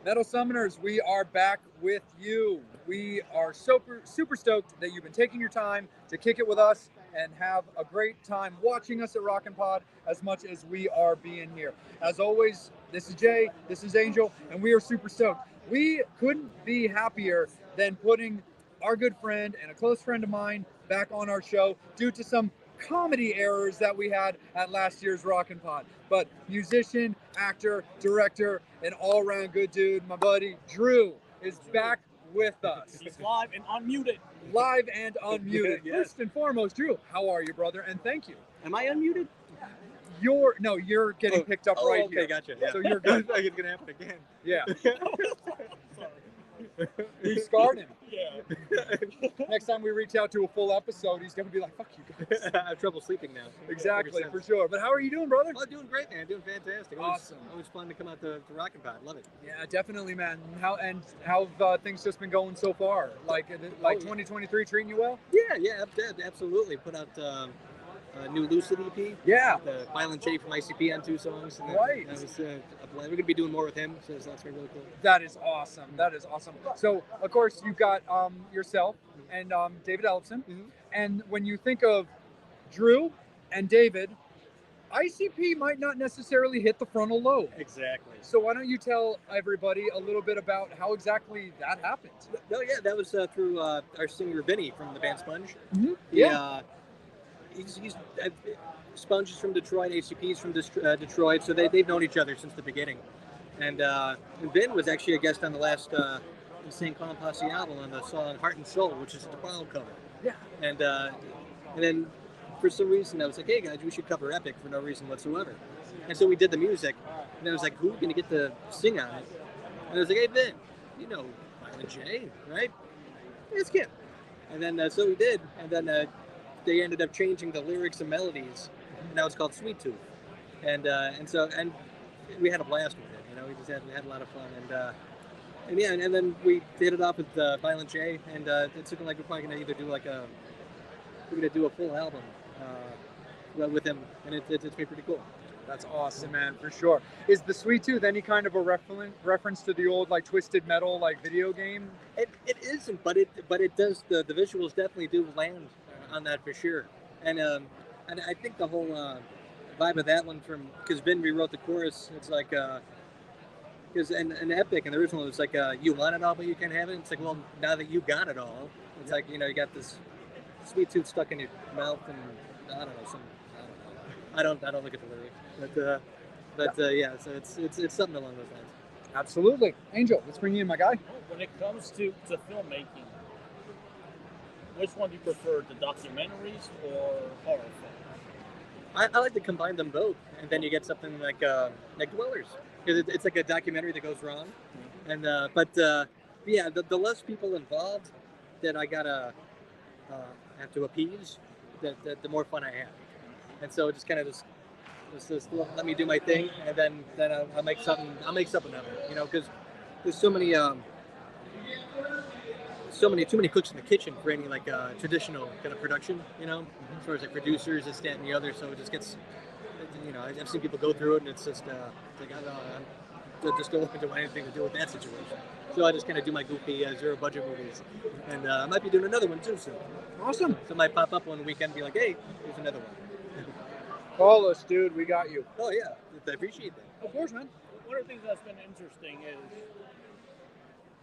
Metal Summoners, we are back with you. We are super stoked that you've been taking your time to kick it with us and have a great time watching us at Rockin' Pod as much as we are being here. As always, this is Jay, this is Angel, and we are super stoked. We couldn't be happier than putting our good friend and a close friend of mine back on our show due to some comedy errors that we had at last year's Rockin' Pod. But musician, actor, director, an all-around good dude, my buddy Drew is back with us. He's live and unmuted. Live and unmuted. Yes. First and foremost, Drew, how are you, brother? And thank you. Am I unmuted? You're getting picked up right okay, here. gotcha. Yeah. So you're good. I think it's gonna happen again. Yeah. Sorry. We scarred him. Yeah. Next time we reach out to a full episode, he's gonna be like, "Fuck you guys." I have trouble sleeping now. Exactly, for sure. But how are you doing, brother? Oh, doing great, man. Doing fantastic. Awesome. Always fun to come out to Rockin' Pod. Love it. Yeah, definitely, man. How have things just been going so far? Like 2023 treating you well? Yeah, absolutely. Put out a new Lucid EP. Yeah. The Violent J from ICP on 2 songs. And Right. That was, we're going to be doing more with him, so that's been really cool. That is awesome. That is awesome. So, of course, you've got yourself and David Ellefson. Mm-hmm. And when you think of Drew and David, ICP might not necessarily hit the frontal lobe. Exactly. So why don't you tell everybody a little bit about how exactly that happened? No, yeah, that was through our singer Vinny from the band Sponge. Mm-hmm. Yeah. He's Sponge is from Detroit, ACP is from Detroit, so they've known each other since the beginning. And Vin was actually a guest on the last Insane Clown Posse album on the song Heart and Soul, which is the Brown cover. Yeah. And then for some reason I was like, hey guys, we should cover Epic for no reason whatsoever. And so we did the music, and I was like, who's going to get to sing on it? And I was like, hey Vin, you know Violent J, right? Let's get. And then so we did, and then they ended up changing the lyrics and melodies, and now it's called Sweet Tooth. And we had a blast with it. You know, we had a lot of fun, and then we did it off with Violent J, and it's looking like we're probably gonna either do we're gonna do a full album with him, and it's been pretty cool. That's awesome, man, for sure. Is the Sweet Tooth any kind of a reference to the old Twisted Metal video game? It isn't, but it does. The visuals definitely do land on that for sure, and I think the whole vibe of that one because Vin rewrote the chorus. It's like because in Epic and the original it's like you want it all but you can't have it. It's like, well, now that you got it all, it's like, you know, you got this sweet tooth stuck in your mouth, and I don't know, I don't look at the lyrics, but yeah, so it's something along those lines. Absolutely. Angel, let's bring you in, my guy. When it comes to filmmaking, which one do you prefer, the documentaries or horror films? I like to combine them both, and then you get something like Dwellers, because it's like a documentary that goes wrong, and yeah, the less people involved that I gotta have to appease, the more fun I have, and so just kind of just let me do my thing, and then I'll make something of it, you know, because there's too many cooks in the kitchen for any traditional kind of production, you know, as far as producers, this, that, and the other. So it just gets, you know, I've seen people go through it, and it's just like I just don't want anything to do with that situation. So I just kind of do my goofy zero budget movies, and I might be doing another one too soon. Awesome. So I might pop up one weekend and be like, hey, here's another one. Call us, dude. We got you. Oh yeah, I appreciate that. Of course, man. One of the things that's been interesting is,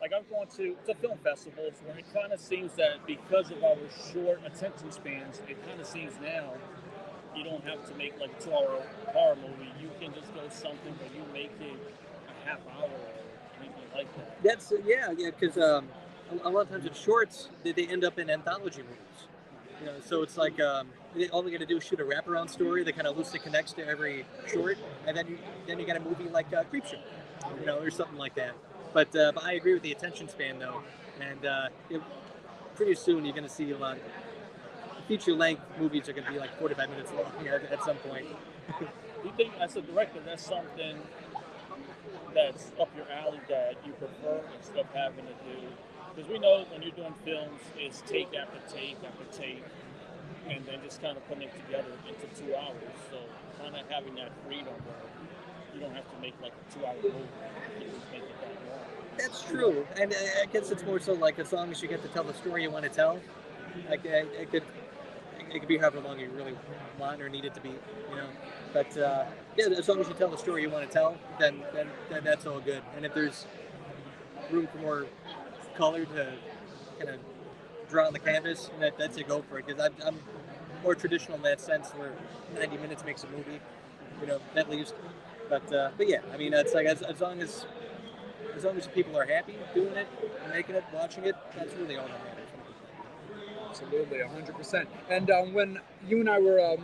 like, I've gone to film festivals where it kind of seems that because of our short attention spans, it kind of seems now you don't have to make like a 2-hour horror movie. You can just go something where you make it a half hour or anything like that. That's yeah, because a lot of times in shorts they end up in anthology movies. You know, so it's like all they got to do is shoot a wraparound story that kind of loosely connects to every short, and then you got a movie like Creepshow, you know, or something like that. But I agree with the attention span though, and pretty soon you're going to see a lot. Feature-length movies are going to be like 45 minutes long at some point. Do you think, as a director, that's something that's up your alley that you prefer instead of having to do? Because we know when you're doing films, it's take after take after take, and then just kind of putting it together into 2 hours. So kind of having that freedom where you don't have to make like a 2-hour movie, you can just make it that long. That's true, and I guess it's more so like as long as you get to tell the story you want to tell, like it could be however long you really want or need it to be, you know. But yeah, as long as you tell the story you want to tell, then that's all good. And if there's room for more color to kind of draw on the canvas, that's a go for it. Because I'm more traditional in that sense, where 90 minutes makes a movie, you know, at least. But yeah, I mean, it's like as long as the people are happy doing it, making it, watching it, that's really all that matters. Absolutely, 100%. And when you and I were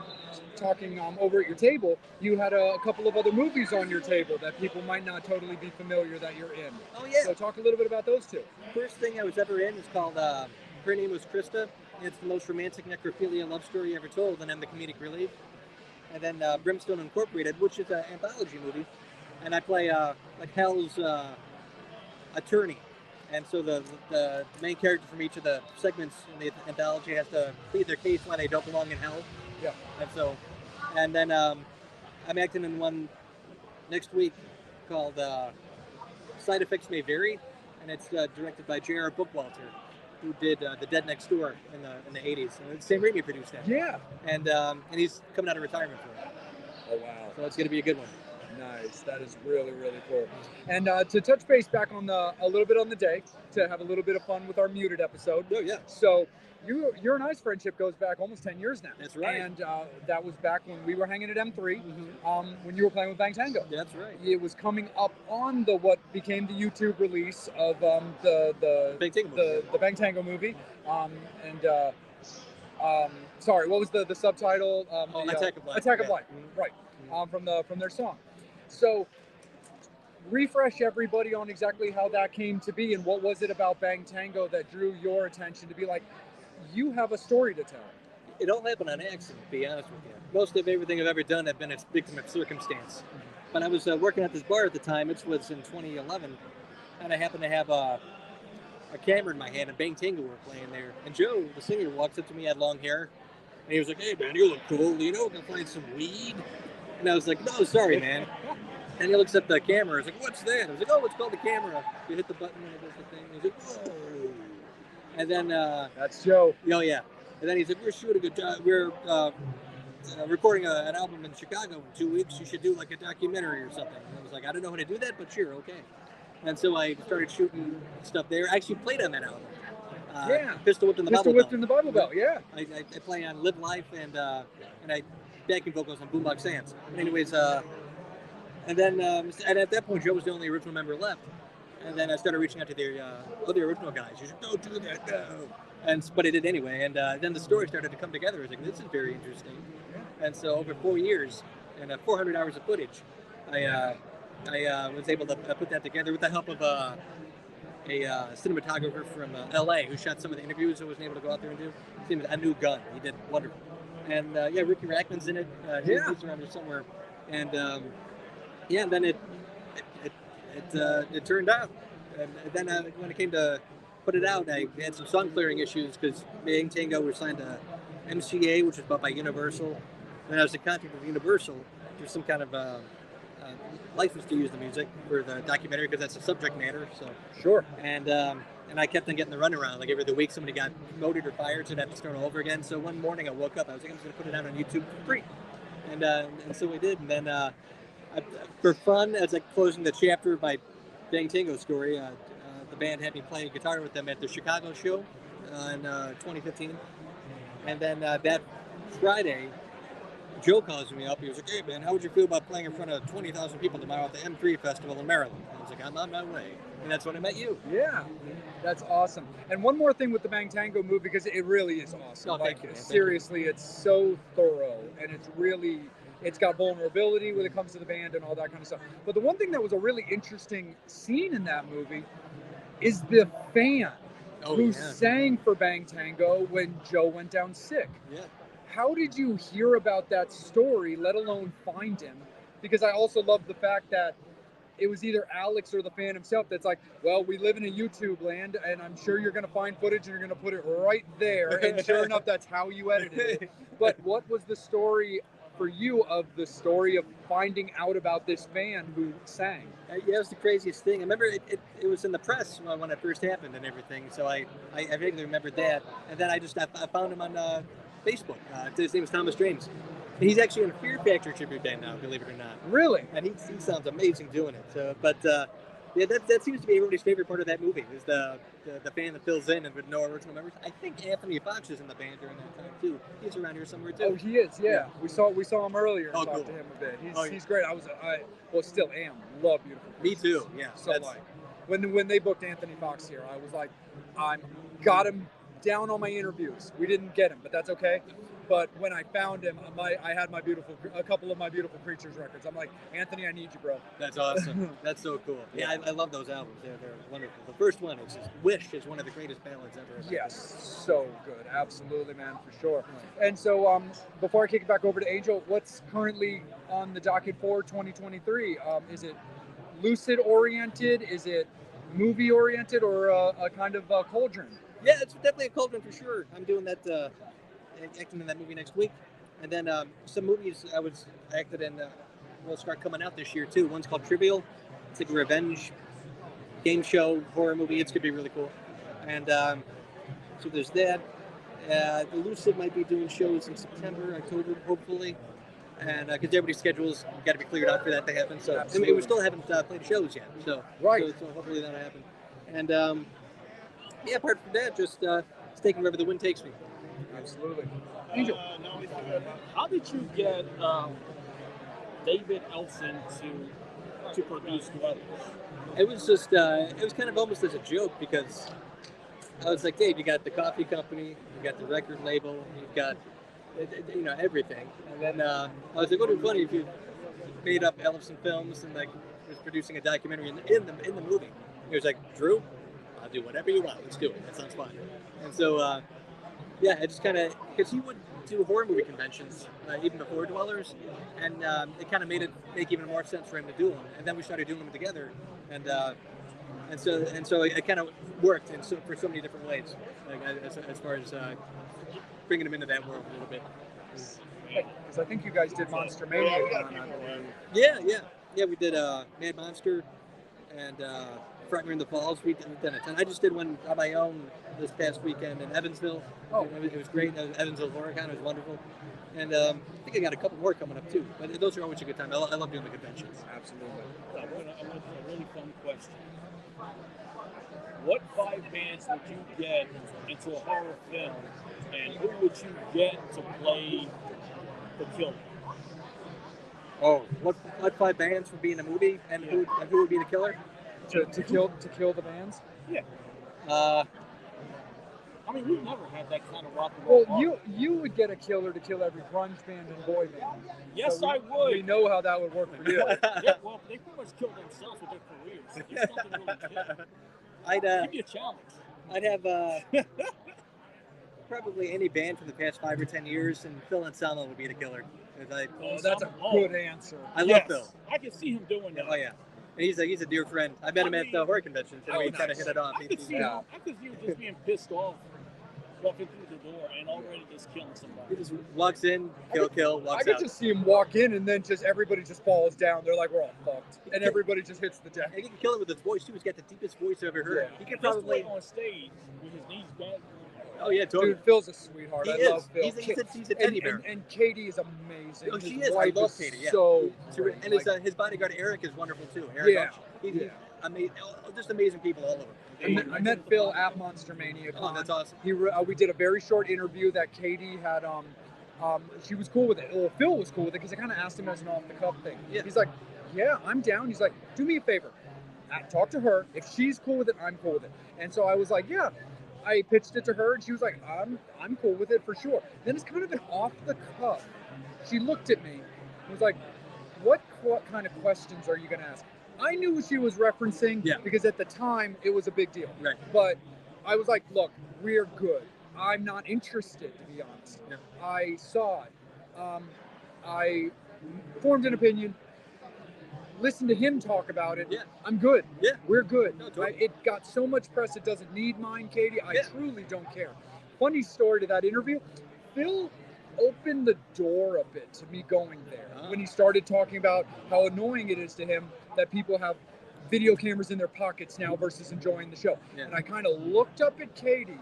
talking over at your table, you had a couple of other movies on your table that people might not totally be familiar that you're in. Oh yeah. So talk a little bit about those two. First thing I was ever in is called Her Name Was Krista. It's the most romantic necrophilia love story ever told, and I'm the comedic relief. And then Brimstone Incorporated, which is an anthology movie, and I play like Hell's attorney. And so the main character from each of the segments in the anthology has to plead their case why they don't belong in hell. Yeah. And then I'm acting in one next week called Side Effects May Vary, and it's directed by J.R. Bookwalter, who did The Dead Next Door in the 80s. And Sam Raimi produced that. Yeah. And he's coming out of retirement for it. Oh wow. So it's going to be a good one. Nice. That is really, really cool. And to touch base back on a little bit on the day, to have a little bit of fun with our muted episode. Oh yeah. So your and I's friendship goes back almost 10 years now. That's right. And that was back when we were hanging at M3, when you were playing with Bang Tango. That's right. It was coming up on what became the YouTube release of the Bang Tango movie. Sorry, what was the subtitle? Attack of Life. Attack of Life, right? From their song. So, refresh everybody on exactly how that came to be and what was it about Bang Tango that drew your attention to be like, you have a story to tell. It all happened on accident, to be honest with you. Most of everything I've ever done, I've been a victim of circumstance. But I was working at this bar at the time. It was in 2011, and I happened to have a camera in my hand, and Bang Tango were playing there. And Joe, the singer, walks up to me, had long hair, and he was like, "Hey man, you look cool. You know, gonna find some weed." And I was like, "No, sorry, man." And he looks at the camera. He's like, "What's that?" I was like, "Oh, it's called the camera. You hit the button and it does the thing." He's like, "Whoa!" And then that's Joe. Oh yeah. And then he's like, "We're shooting we're recording an album in Chicago in 2 weeks. You should do like a documentary or something." And I was like, "I don't know how to do that, but sure, okay." And so I started shooting stuff there. I actually played on that album. Pistol Whipped in the Bible Belt. Yeah. I play on Live Life and I backing vocals on Boombox Sands. But anyways, and then and at that point, Joe was the only original member left. And then I started reaching out to the other original guys. He's like, "Don't do that, no." But I did anyway. And then the story started to come together. I was like, "This is very interesting." And so over 4 years and 400 hours of footage, I was able to put that together with the help of a cinematographer from LA who shot some of the interviews I wasn't able to go out there and do. His name is Anu Gunn. He did wonderful. And Ricky Rackman's in it. He's around there somewhere. And and then it turned out. And then when it came to put it out, I had some song clearing issues because Bang Tango was signed to MCA, which was bought by Universal. And I was in contact with Universal through some kind of license to use the music for the documentary because that's the subject matter. So sure. And I kept on getting the runaround. Like every other week, somebody got promoted or fired, so I'd have to start all over again. So one morning I woke up, I was like, I'm just going to put it out on YouTube for free. And so we did. And then for fun, as like closing the chapter of my Bang Tango story, the band had me playing guitar with them at the Chicago show in 2015. And then that Friday, Joe calls me up. He was like, "Hey man, how would you feel about playing in front of 20,000 people tomorrow at the M3 Festival in Maryland?" I was like, "I'm on my way." And that's when I met you. Yeah, that's awesome. And one more thing with the Bang Tango movie, because it really is awesome. Oh, thank you, man. Seriously, it's so thorough, and it's got vulnerability when it comes to the band and all that kind of stuff. But the one thing that was a really interesting scene in that movie is the fan who sang for Bang Tango when Joe went down sick. Yeah. How did you hear about that story, let alone find him? Because I also love the fact that it was either Alex or the fan himself that's like, well, we live in a YouTube land, and I'm sure you're going to find footage and you're going to put it right there. And sure enough, that's how you edited it. But what was the story for you of the story of finding out about this fan who sang? Yeah, it was the craziest thing. I remember it was in the press when it first happened and everything, so I vaguely remembered that. And then I found him on Facebook. His name is Thomas James. And he's actually in a Fear Factor tribute band now, believe it or not. Really? And he sounds amazing doing it. So, but yeah, that seems to be everybody's favorite part of that movie is the fan that fills in and with no original members. I think Anthony Fox is in the band during that time too. He's around here somewhere too. Oh, he is. Yeah, we saw him earlier. And Oh, talked cool. to him a bit. Oh, yeah. He's great. Well, still am. Love Beautiful Me Creatures. too. Yeah. So like, when they booked Anthony Fox here, I was like, got him down on my interviews. We didn't get him, but that's okay. But when I found him, I had a couple of my Beautiful Creatures records. I'm like, Anthony, I need you, bro. That's awesome. That's so cool. Yeah, I love those albums. They're wonderful. The first one is Wish is one of the greatest ballads ever. Yes, so good. Absolutely, man, for sure. And so before I kick it back over to Angel, what's currently on the docket for 2023? Is it lucid oriented? Is it movie oriented, or a kind of cauldron? Yeah, it's definitely a cauldron for sure. I'm doing that, acting in that movie next week. And then some movies I acted in will start coming out this year too. One's called Trivial. It's like a revenge game show horror movie. It's gonna be really cool. And so there's that. The Lucid might be doing shows in September, October, hopefully. And because everybody's schedules got to be cleared out for that to happen. So I mean, we still haven't played shows yet. So right. So hopefully that'll happen. And yeah, apart from that, just taking wherever the wind takes me. Absolutely. Angel, how did you get David Elson to produce Dwellers? It was just, it was kind of almost as a joke because I was like, Dave, you got the coffee company, you got the record label, you've got, everything. And then I was like, it'd be funny if you made up Ellison Films and like was producing a documentary in the movie. He was like, Drew, I'll do whatever you want. Let's do it. That sounds fun. And so, yeah, it just kind of, because he would do horror movie conventions even before Dwellers, and it kind of made it make even more sense for him to do them. And then we started doing them together, and so it kind of worked for so many different ways, like, as far as bringing him into that world a little bit. Because I think you guys did Monster Mania Con, I believe. Yeah. We did Mad Monster and Frightmare in the Falls. We've done it, and I just did one on my own this past weekend in Evansville. Oh, it was great. Evansville HorrorCon. It was wonderful, and I think I got a couple more coming up too. But those are always a good time. I love doing the conventions. Absolutely. I'm going to a really fun question. What 5 bands would you get into a horror film, and who would you get to play the killer? Oh, what 5 bands would be in a movie, and who would be the killer? To kill the bands? Yeah. I mean, we've never had that kind of rock and roll. Well, you would get a killer to kill every grunge band and boy band. Yes, so I would. We know how that would work for you. Yeah, well, they pretty much killed themselves with their careers. It's something really good. Give me a challenge. I'd have probably any band from the past 5 or 10 years, and Phil Anselmo would be the killer. That's a good answer. I love Phil. I can see him doing that. Oh yeah. And he's a dear friend. I met him at the horror convention, and we kind of hit it off. I could see him just being pissed off, walking through the door and already just killing somebody. He just walks in, kill, walks out. I could just see him walk in, and then just everybody just falls down. They're like, we're all fucked, and everybody just hits the deck. And he can kill it with his voice too. He's got the deepest voice I've ever heard. Yeah. He can Just probably on stage with his knees bent. Oh yeah, totally. Dude, Phil's a sweetheart. He I is. love Phil. He's a teddy bear. And Katie is amazing. Oh, she His is. I wife love Katie. Yeah. So and great. his bodyguard Eric is wonderful too. Eric, Yeah. He's amazing. Just amazing people all over. I met Phil at Monster Mania. Oh, that's awesome. We did a very short interview that Katie had. She was cool with it. Well, Phil was cool with it because I kind of asked him as an off-the-cuff thing. Yeah. He's like, "Yeah, I'm down." He's like, "Do me a favor, talk to her. If she's cool with it, I'm cool with it." And so I was like, "Yeah." I pitched it to her, and she was like, "I'm cool with it for sure." Then it's kind of an off-the-cuff. She looked at me and was like, "What kind of questions are you going to ask?" I knew what she was referencing because at the time it was a big deal. Right. But I was like, "Look, we're good. I'm not interested, to be honest." Yeah. I saw it. I formed an opinion. Listened to him talk about it. Yeah. I'm good. Yeah. We're good. No, totally. It got so much press. It doesn't need mine, Katie. I truly don't care. Funny story to that interview. Phil opened the door a bit to me going there when he started talking about how annoying it is to him that people have video cameras in their pockets now versus enjoying the show. Yeah. And I kind of looked up at Katie,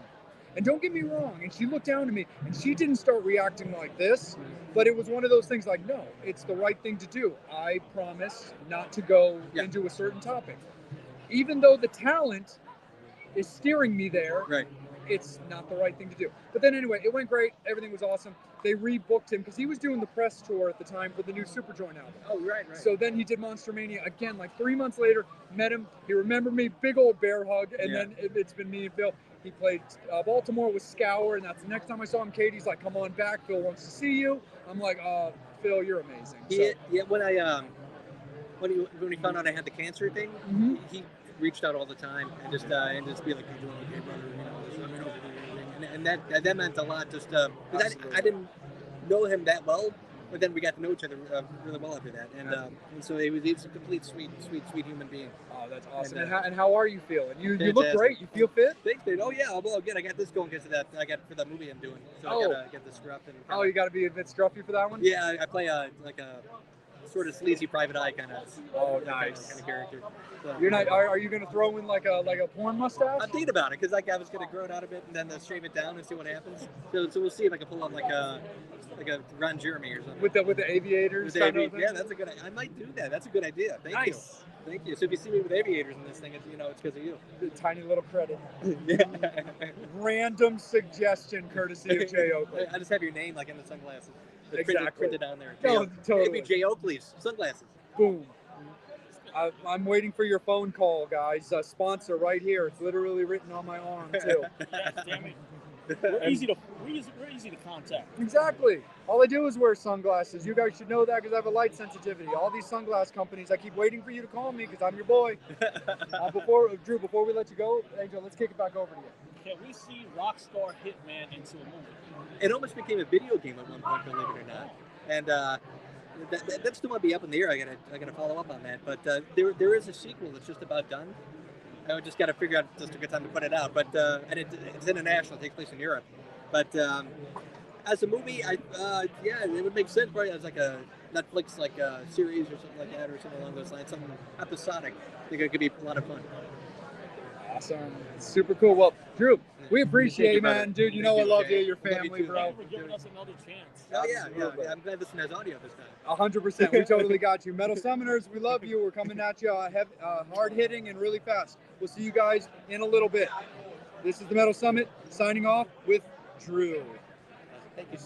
and don't get me wrong, and she looked down to me, and she didn't start reacting like this, but it was one of those things like, no, it's the right thing to do. I promise not to go into a certain topic. Even though the talent is steering me there, Right. it's not the right thing to do. But then anyway, it went great. Everything was awesome. They rebooked him because he was doing the press tour at the time for the new Superjoint album. Oh, right. So then he did Monster Mania again, like 3 months later, met him. He remembered me, big old bear hug. And then it's been me and Phil. He played Baltimore with Scour, and that's the next time I saw him. Katie's like, come on back. Phil wants to see you. I'm like, Phil, you're amazing. When he found out I had the cancer thing, he reached out all the time and just be like, "You're doing okay, brother," let me know if you need anything. And that meant a lot. Just because I didn't know him that well, but then we got to know each other really well after that. And so he's a complete sweet human being. Oh, that's awesome. And how are you feeling? You look Fantastic. great. You feel fit? Thanks, dude. Oh yeah. Well, again, I got this going because of that. I got for that movie I'm doing. So I gotta get the scruff and. You got to be a bit scruffy for that one. Yeah, I play a sort of sleazy private eye kind of. Oh, nice. Kind of character. So, You're not. Are you going to throw in like a porn mustache? I'm thinking about it because I was going to grow it out a bit and then shave it down and see what happens. So we'll see if I can pull off like a Ron Jeremy or something. With the aviators. Yeah, that's a good. I might do that. That's a good idea. Thank you. Thank you. So if you see me with aviators in this thing, it's because of you. The tiny little credit. Random suggestion, courtesy of Jay Oakley. I just have your name like in the sunglasses. Exactly. Printed on there. Totally. Maybe Jay Oakley's sunglasses. Boom. I'm waiting for your phone call, guys. Sponsor right here. It's literally written on my arm too. Damn it. We're easy to contact. Exactly. All I do is wear sunglasses. You guys should know that because I have a light sensitivity. All these sunglass companies, I keep waiting for you to call me because I'm your boy. Drew, before we let you go, Angel, let's kick it back over to you. Can we see Rockstar Hitman into a movie? It almost became a video game at one point, believe it or not. And that still might be up in the air. I gotta follow up on that. But there is a sequel that's just about done. I just got to figure out just a good time to put it out. But and it's international. It takes place in Europe. But as a movie, it would make sense probably as like a Netflix series or something like that, or something along those lines, something episodic. I think it could be a lot of fun. Awesome. Super cool. Well, Drew, we appreciate you, man. Dude, you know I love you, your family, bro. Thank you for giving us another chance. Oh, yeah. I'm glad this one has audio this time. 100%. We totally got you. Metal Summoners, we love you. We're coming at you hard hitting and really fast. We'll see you guys in a little bit. This is the Metal Summit signing off with Drew. Thank you.